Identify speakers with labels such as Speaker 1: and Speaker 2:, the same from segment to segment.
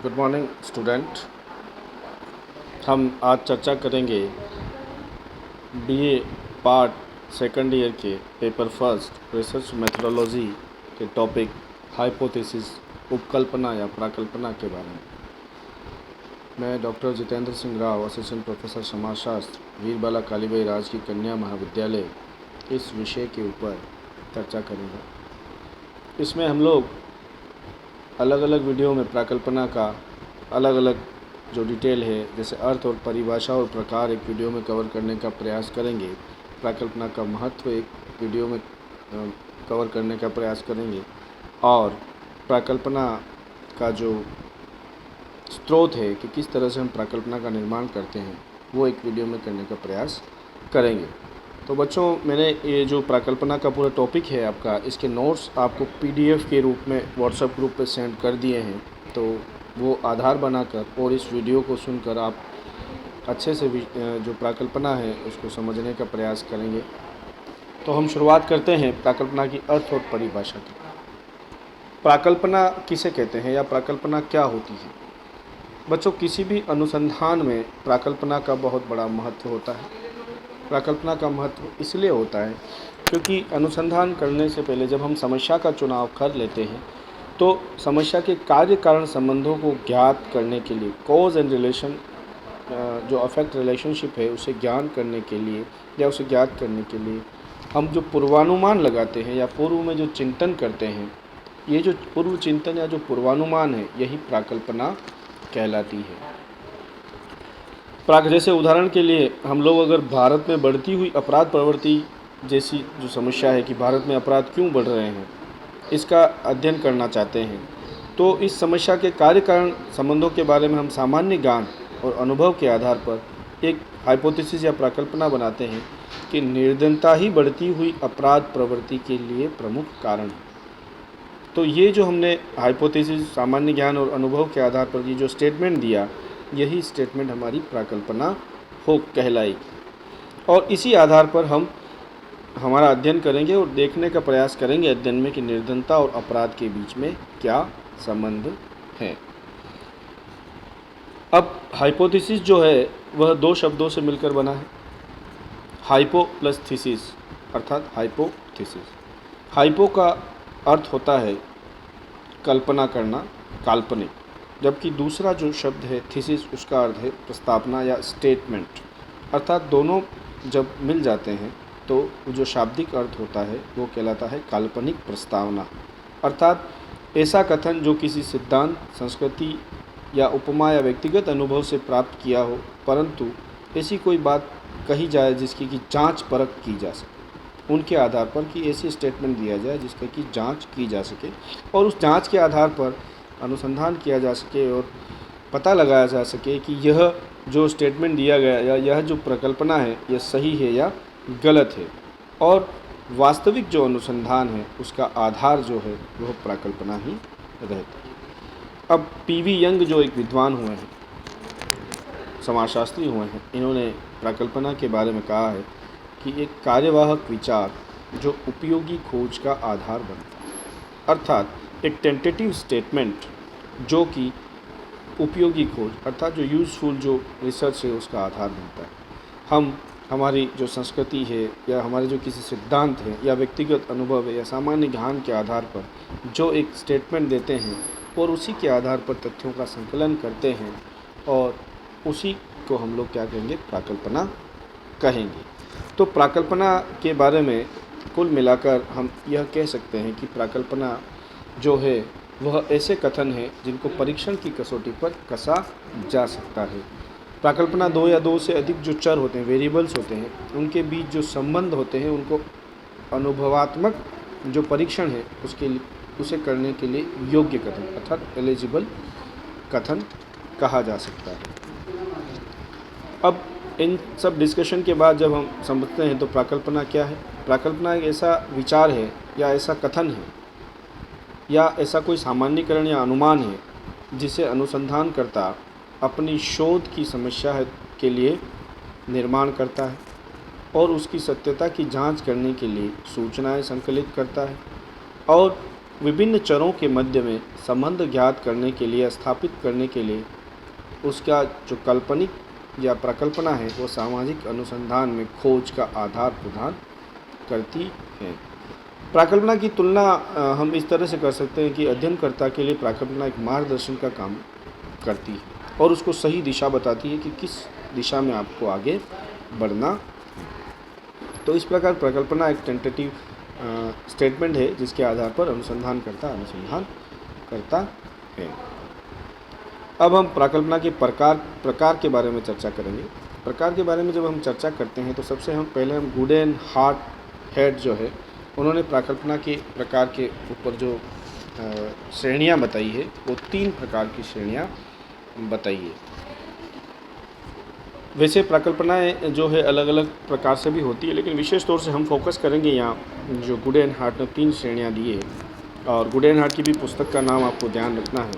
Speaker 1: Good morning student. हम आज चर्चा करेंगे बीए पार्ट सेकंड ईयर के पेपर फर्स्ट रिसर्च मेथोडोलॉजी के टॉपिक हाइपोथेसिस उपकल्पना या प्राकल्पना के बारे में। मैं doctor Jitendra Singh Rao, assistant professor समाजशास्त्र, वीर बाला कालीबाई राजकीय कन्या महाविद्यालय, इस विषय के ऊपर चर्चा करेंगे। इसमें हम लोग अलग अलग वीडियो में प्राकल्पना का अलग अलग जो डिटेल है, जैसे अर्थ और परिभाषा और प्रकार, एक वीडियो में कवर करने का प्रयास करेंगे। प्राकल्पना का महत्व एक वीडियो में कवर करने का प्रयास करेंगे और प्राकल्पना का जो स्रोत है कि किस तरह से हम प्राकल्पना का निर्माण करते हैं, वो एक वीडियो में करने का प्रयास करेंगे। तो बच्चों, मैंने ये जो प्राकल्पना का पूरा टॉपिक है आपका, इसके नोट्स आपको पीडीएफ के रूप में व्हाट्सएप ग्रुप पे सेंड कर दिए हैं। तो वो आधार बनाकर और इस वीडियो को सुनकर आप अच्छे से जो प्राकल्पना है उसको समझने का प्रयास करेंगे। तो हम शुरुआत करते हैं प्राकल्पना की अर्थ और परिभाषा की। प्राकल्पना किसे कहते हैं या प्राकल्पना क्या होती है? बच्चों, किसी भी अनुसंधान में प्राकल्पना का बहुत बड़ा महत्व होता है। प्राकल्पना का महत्व इसलिए होता है क्योंकि अनुसंधान करने से पहले जब हम समस्या का चुनाव कर लेते हैं तो समस्या के कार्य कारण संबंधों को ज्ञात करने के लिए, कॉज एंड रिलेशन जो अफेक्ट रिलेशनशिप है उसे ज्ञान करने के लिए या उसे ज्ञात करने के लिए हम जो पूर्वानुमान लगाते हैं या पूर्व में जो चिंतन करते हैं, ये जो पूर्व चिंतन या जो पूर्वानुमान है, यही प्राकल्पना कहलाती है। जैसे उदाहरण के लिए हम लोग अगर भारत में बढ़ती हुई अपराध प्रवृत्ति जैसी जो समस्या है कि भारत में अपराध क्यों बढ़ रहे हैं, इसका अध्ययन करना चाहते हैं, तो इस समस्या के कार्य कारण संबंधों के बारे में हम सामान्य ज्ञान और अनुभव के आधार पर एक हाइपोथेसिस या प्राकल्पना बनाते हैं कि निर्धनता ही बढ़ती हुई अपराध प्रवृत्ति के लिए प्रमुख कारण है। तो ये जो हमने हाइपोथेसिस, सामान्य ज्ञान और अनुभव के आधार पर ये जो स्टेटमेंट दिया, यही स्टेटमेंट हमारी प्राकल्पना हो कहलाएगी। और इसी आधार पर हम हमारा अध्ययन करेंगे और देखने का प्रयास करेंगे अध्ययन में कि निर्धनता और अपराध के बीच में क्या संबंध है। अब हाइपोथेसिस जो है वह दो शब्दों से मिलकर बना है, हाइपो प्लस थीसिस, अर्थात हाइपोथेसिस। हाइपो का अर्थ होता है कल्पना करना, काल्पनिक, जबकि दूसरा जो शब्द है थीसिस, उसका अर्थ है प्रस्तावना या स्टेटमेंट। अर्थात दोनों जब मिल जाते हैं तो जो शाब्दिक अर्थ होता है वो कहलाता है काल्पनिक प्रस्तावना। अर्थात ऐसा कथन जो किसी सिद्धांत, संस्कृति या उपमा या व्यक्तिगत अनुभव से प्राप्त किया हो, परंतु ऐसी कोई बात कही जाए जिसकी कि जांच परख की जा सके, उनके आधार पर कि ऐसी स्टेटमेंट दिया जाए जिसका कि जांच की जा सके और उस जांच के आधार पर अनुसंधान किया जा सके और पता लगाया जा सके कि यह जो स्टेटमेंट दिया गया या यह जो प्रकल्पना है यह सही है या गलत है, और वास्तविक जो अनुसंधान है उसका आधार जो है वह प्राकल्पना ही रहता है। अब पीवी यंग जो एक विद्वान हुए हैं, समाजशास्त्री हुए हैं, इन्होंने प्राकल्पना के बारे में कहा है कि एक कार्यवाहक विचार जो उपयोगी खोज का आधार बनता है। अर्थात एक टेंटेटिव स्टेटमेंट जो कि उपयोगी खोज, अर्थात जो यूज़फुल जो रिसर्च है उसका आधार बनता है। हम हमारी जो संस्कृति है या हमारे जो किसी सिद्धांत है या व्यक्तिगत अनुभव है या सामान्य ज्ञान के आधार पर जो एक स्टेटमेंट देते हैं और उसी के आधार पर तथ्यों का संकलन करते हैं और उसी को हम लोग क्या कहेंगे, प्राकल्पना कहेंगे। तो प्राकल्पना के बारे में कुल मिलाकर हम यह कह सकते हैं कि प्राकल्पना जो है वह ऐसे कथन है जिनको परीक्षण की कसौटी पर कसा जा सकता है। प्राकल्पना दो या दो से अधिक जो चर होते हैं, वेरिएबल्स होते हैं, उनके बीच जो संबंध होते हैं उनको अनुभवात्मक जो परीक्षण है उसे करने के लिए योग्य कथन, अर्थात एलिजिबल कथन कहा जा सकता है। अब इन सब डिस्कशन के बाद जब हम समझते हैं तो प्राकल्पना क्या है। प्राकल्पना एक ऐसा विचार है या ऐसा कथन है या ऐसा कोई सामान्यीकरण या अनुमान है जिसे अनुसंधानकर्ता अपनी शोध की समस्या के लिए निर्माण करता है और उसकी सत्यता की जांच करने के लिए सूचनाएं संकलित करता है और विभिन्न चरों के मध्य में संबंध ज्ञात करने के लिए, स्थापित करने के लिए उसका जो काल्पनिक या प्रकल्पना है वो सामाजिक अनुसंधान में खोज का आधार प्रदान करती है। प्राकल्पना की तुलना हम इस तरह से कर सकते हैं कि अध्ययनकर्ता के लिए प्राकल्पना एक मार्गदर्शन का काम करती है और उसको सही दिशा बताती है कि किस दिशा में आपको आगे बढ़ना है। तो इस प्रकार प्रकल्पना एक टेंटेटिव स्टेटमेंट है जिसके आधार पर अनुसंधान करता है। अब हम प्राकल्पना के प्रकार के बारे में चर्चा करेंगे। प्रकार के बारे में जब हम चर्चा करते हैं तो सबसे पहले हम गुडेन हेड जो है उन्होंने प्राकल्पना के प्रकार के ऊपर जो श्रेणियाँ बताई है वो 3 प्रकार की श्रेणियाँ बताई है। वैसे प्राकल्पनाएं जो है अलग अलग प्रकार से भी होती है, लेकिन विशेष तौर से हम फोकस करेंगे यहाँ जो गुडेन ने 3 श्रेणियाँ दी है। और गुडेन की भी पुस्तक का नाम आपको ध्यान रखना है।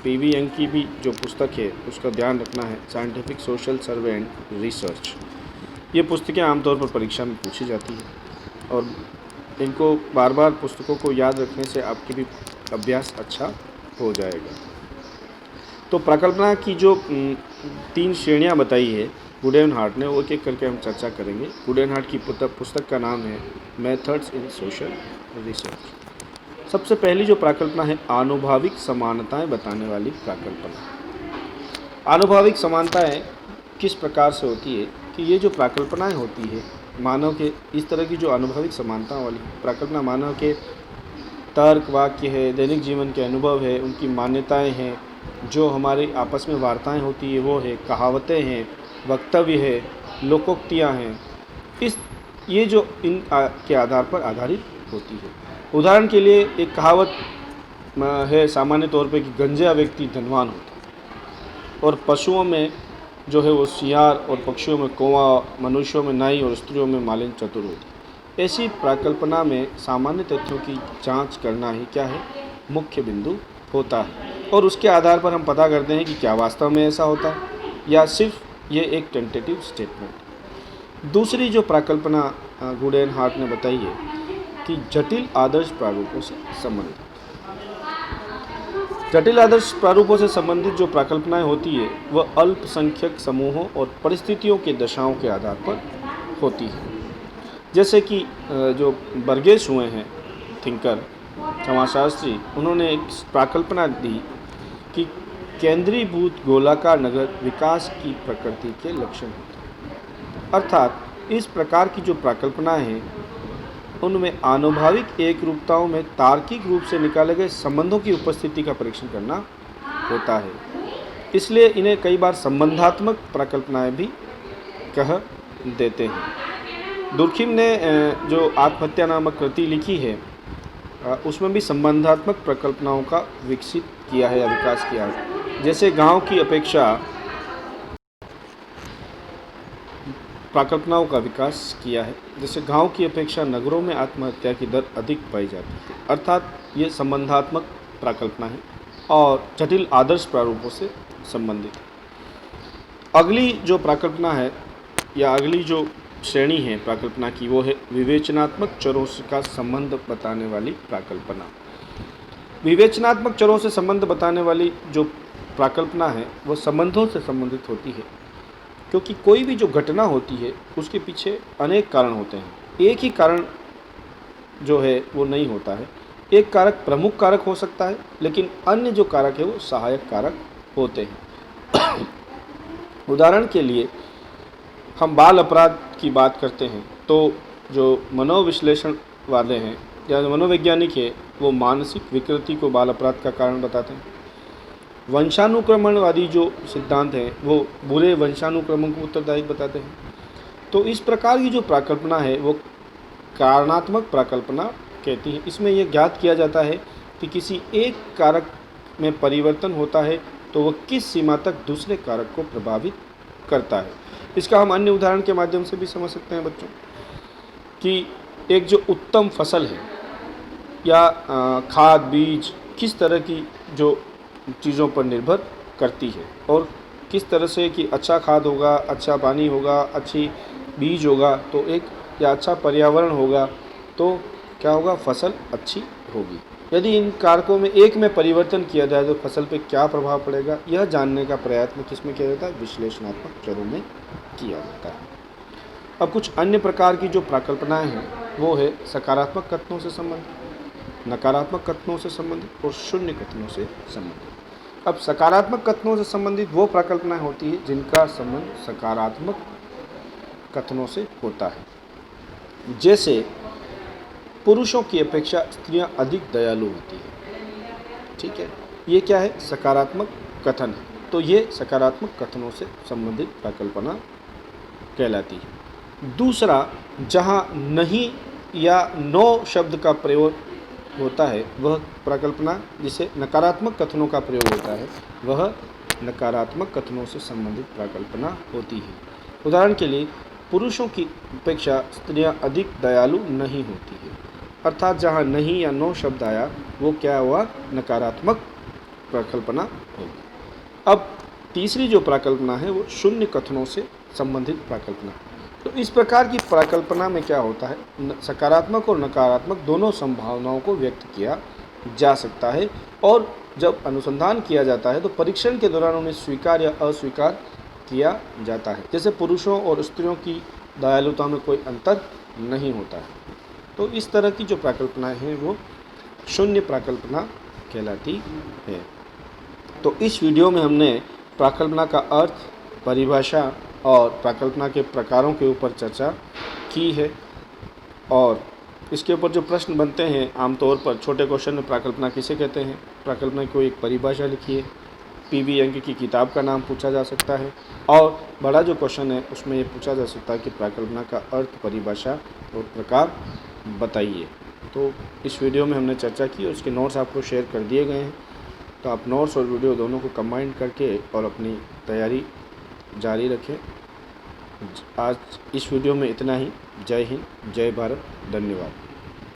Speaker 1: पीवी यंग की भी जो पुस्तक है उसका ध्यान रखना है, scientific social survey and research. ये पुस्तकें आमतौर पर परीक्षा में पूछी जाती है और इनको बार बार पुस्तकों को याद रखने से आपकी भी अभ्यास अच्छा हो जाएगा। तो प्राकल्पना की जो 3 श्रेणियां बताई है गुडेन ने, वो एक एक करके हम चर्चा करेंगे। गुडेन की पुस्तक का नाम है मेथड्स इन सोशल रिसर्च। सबसे पहली जो प्राकल्पना है आनुभाविक समानताएं बताने वाली प्राकल्पना। आनुभाविक समानताएं किस प्रकार से होती है कि ये जो प्राकल्पनाएं होती है मानव के, इस तरह की जो आनुभाविक समानता वाली प्राकल्पना मानव के तर्क, वाक्य है, दैनिक जीवन के अनुभव है, उनकी मान्यताएं हैं, जो हमारी आपस में वार्ताएं होती है वो है, कहावतें हैं, वक्तव्य है, लोकोक्तियाँ हैं, ये जो इन के आधार पर आधारित होती है। उदाहरण के लिए एक कहावत है सामान्य तौर पे कि गंजा व्यक्ति धनवान होता है और पशुओं में जो है वो सियार और पक्षियों में कौवा, मनुष्यों में नाई और स्त्रियों में मालिन चतुर होती है। ऐसी प्राकल्पना में सामान्य तथ्यों की जांच करना ही क्या है, मुख्य बिंदु होता है और उसके आधार पर हम पता करते हैं कि क्या वास्तव में ऐसा होता है या सिर्फ ये एक टेंटेटिव स्टेटमेंट। दूसरी जो प्राकल्पना गुडेन ने बताई है कि जटिल आदर्श प्रारूपों से संबंधित। जटिल आदर्श प्रारूपों से संबंधित जो प्राकल्पनाएं होती है वह अल्पसंख्यक समूहों और परिस्थितियों के दशाओं के आधार पर होती है। जैसे कि जो बर्गेस हुए हैं थिंकर, समाजशास्त्री, उन्होंने एक प्राकल्पना दी कि केंद्रीभूत गोलाकार नगर विकास की प्रकृति के लक्षण होते हैं। अर्थात इस प्रकार की जो प्राकल्पनाएं हैं उनमें आनुभाविक एक रूपताओं में तार्किक रूप से निकाले गए संबंधों की उपस्थिति का परीक्षण करना होता है। इसलिए इन्हें कई बार संबंधात्मक प्राकल्पनाएं भी कह देते हैं। दुर्खिम ने जो आत्महत्या नामक कृति लिखी है उसमें भी संबंधात्मक प्रकल्पनाओं का विकसित किया है या विकास किया है। जैसे गांव की अपेक्षा प्राकल्पनाओं का विकास किया है, जैसे गांव की अपेक्षा नगरों में आत्महत्या की दर अधिक पाई जाती है। अर्थात ये संबंधात्मक प्राकल्पना है और जटिल आदर्श प्रारूपों से संबंधित है। अगली जो प्राकल्पना है या अगली जो श्रेणी है प्राकल्पना की वो है विवेचनात्मक चरों का संबंध बताने वाली प्राकल्पना। विवेचनात्मक चरों से संबंध बताने वाली जो प्राकल्पना है वह संबंधों से संबंधित होती है, क्योंकि कोई भी जो घटना होती है उसके पीछे अनेक कारण होते हैं। एक ही कारण जो है वो नहीं होता है। एक कारक प्रमुख कारक हो सकता है, लेकिन अन्य जो कारक है वो सहायक कारक होते हैं। उदाहरण के लिए हम बाल अपराध की बात करते हैं तो जो मनोविश्लेषण वाले हैं या मनोवैज्ञानिक है वो मानसिक विकृति को बाल अपराध का कारण बताते हैं। वंशानुक्रमणवादी जो सिद्धांत हैं वो बुरे वंशानुक्रमण को उत्तरदायी बताते हैं। तो इस प्रकार की जो प्राकल्पना है वो कारणात्मक प्राकल्पना कहती है। इसमें यह ज्ञात किया जाता है कि किसी एक कारक में परिवर्तन होता है तो वह किस सीमा तक दूसरे कारक को प्रभावित करता है। इसका हम अन्य उदाहरण के माध्यम से भी समझ सकते हैं बच्चों कि एक जो उत्तम फसल है या खाद बीज किस तरह की जो चीज़ों पर निर्भर करती है और किस तरह से कि अच्छा खाद होगा, अच्छा पानी होगा, अच्छी बीज होगा तो एक या अच्छा पर्यावरण होगा तो क्या होगा, फसल अच्छी होगी। यदि इन कारकों में एक में परिवर्तन किया जाए तो फसल पे क्या प्रभाव पड़ेगा, यह जानने का प्रयत्न किसमें किया जाता है, विश्लेषणात्मक चरों में किया जाता है। अब कुछ अन्य प्रकार की जो प्रकल्पनाएं हैं वो है सकारात्मक कथनों से संबंधित, नकारात्मक कथनों से संबंधित और शून्य कथनों से संबंधित। अब सकारात्मक कथनों से संबंधित वो प्रकल्पनाएं होती है जिनका संबंध सकारात्मक कथनों से होता है, जैसे पुरुषों की अपेक्षा स्त्रियां अधिक दयालु होती है। ठीक है, ये क्या है, सकारात्मक कथन है। तो ये सकारात्मक कथनों से संबंधित प्रकल्पना कहलाती है। दूसरा, जहाँ नहीं या नो शब्द का प्रयोग होता है वह प्रकल्पना, जिसे नकारात्मक कथनों का प्रयोग होता है, वह नकारात्मक कथनों से संबंधित प्रकल्पना होती है। उदाहरण के लिए, पुरुषों की अपेक्षा स्त्रियां अधिक दयालु नहीं होती है, अर्थात जहाँ नहीं या नो शब्द आया वो क्या हुआ, नकारात्मक प्रकल्पना होगी। अब तीसरी जो प्रकल्पना है वो शून्य कथनों से संबंधित प्रकल्पना। तो इस प्रकार की प्रकल्पना में क्या होता है, सकारात्मक और नकारात्मक दोनों संभावनाओं को व्यक्त किया जा सकता है, और जब अनुसंधान किया जाता है तो परीक्षण के दौरान उन्हें स्वीकार या अस्वीकार किया जाता है। जैसे पुरुषों और स्त्रियों की दयालुता में कोई अंतर नहीं होता है। तो इस तरह की जो प्रकल्पनाएं हैं वो शून्य प्रकल्पना कहलाती है। तो इस वीडियो में हमने प्रकल्पना का अर्थ, परिभाषा और प्रकल्पना के प्रकारों के ऊपर चर्चा की है, और इसके ऊपर जो प्रश्न बनते हैं आमतौर पर छोटे क्वेश्चन में, प्रकल्पना किसे कहते हैं, प्रकल्पना की कोई एक परिभाषा लिखिए, पीवी अंक की किताब का नाम पूछा जा सकता है, और बड़ा जो क्वेश्चन है उसमें ये पूछा जा सकता है कि प्रकल्पना का अर्थ, परिभाषा और प्रकार बताइए। तो इस वीडियो में हमने चर्चा की और उसके नोट्स आपको शेयर कर दिए गए हैं। तो आप नोट्स और वीडियो दोनों को कंबाइन करके और अपनी तैयारी जारी रखें। आज इस वीडियो में इतना ही। जय हिंद, जय भारत, धन्यवाद।